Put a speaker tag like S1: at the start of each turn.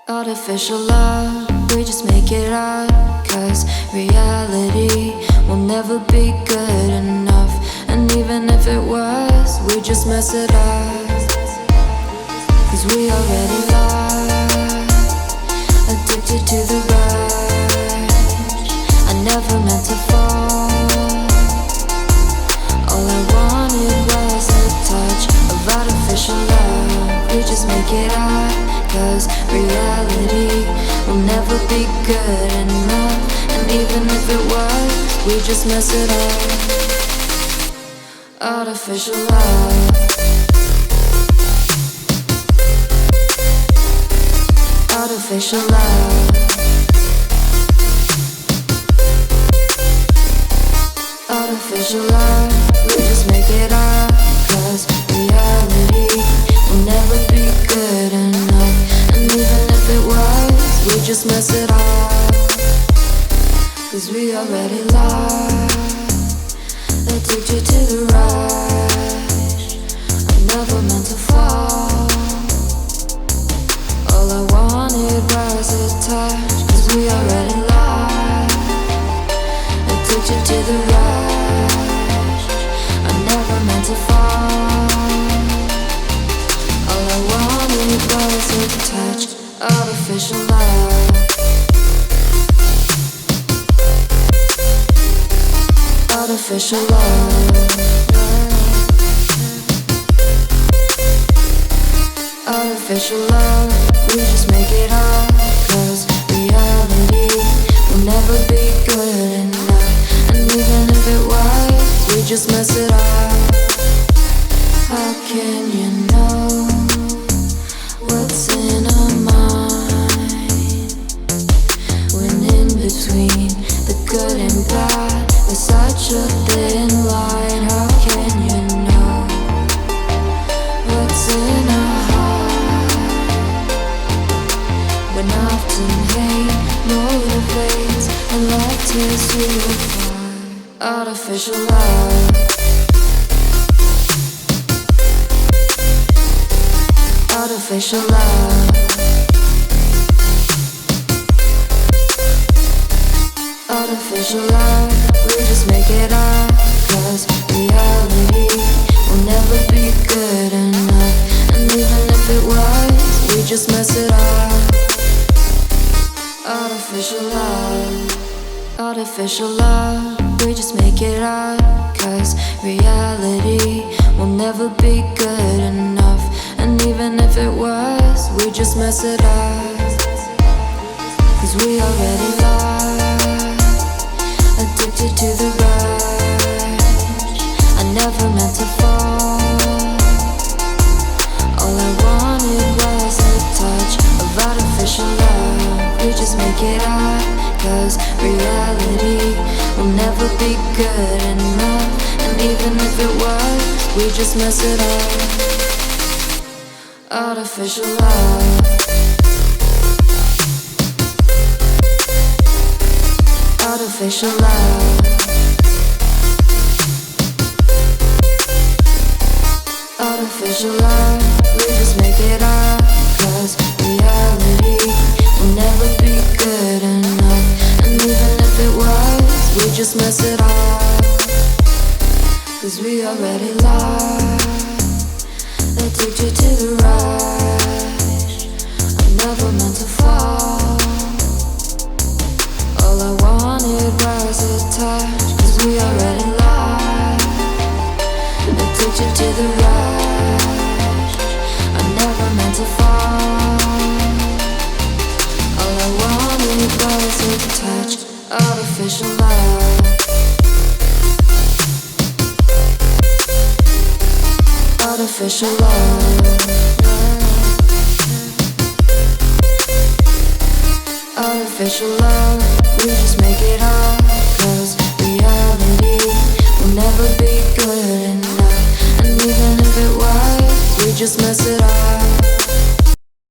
S1: Artificial love, we just make it up. Cause reality will never be good enough. And even if it was, we just mess it up. Cause we already lost, addicted to the rush. I never meant to fall. All I wanted was a touch of artificial love. We just make it up. Cause reality will never be good enough. And even if it was, we just mess it up. Artificial love. Artificial love. Artificial love. We just make it up. Cause reality will never be good enough. And even if it was, we just mess it up. Cause we already lost, addicted to the rush. I never meant to fall. All I wanted was a touch. Cause we already lost, addicted to the rush. I never meant to fall. All I wanted was a touch. Artificial love. Artificial love. Artificial love. We just make it up. Cause reality will never be good enough. And even if it was, we just mess it up. How can you know what's in our mind? When in between the good and bad, there's such a thin line. How can you know what's in our heart? When often hate motivates and love tears you apart. Artificial love. Artificial love. Artificial love. We just make it up. Cause reality will never be good enough. And even if it was, we just mess it up. Artificial love. Artificial love. We just make it up. Cause reality will never be good enough. And even if it was, we just mess it up. Cause we already lost, addicted to the rush. I never meant to fall. All I wanted was a touch of artificial love. We just make it up. Cause reality will never be good enough. And even if it was, we just mess it up. Artificial love. Artificial love. Artificial love. We just make it up. Cause reality will never be good enough. And even if it was, we just mess it up. Cause we already lost, addicted to the rush. I never meant to fall. All I wanted was a touch. Cause we already lost, addicted to the rush. I never meant to fall. All I wanted was a touch. Artificial love. Artificial love. Artificial love. We just make it up. Cause reality will never be good enough. And even if it was, we just mess it up.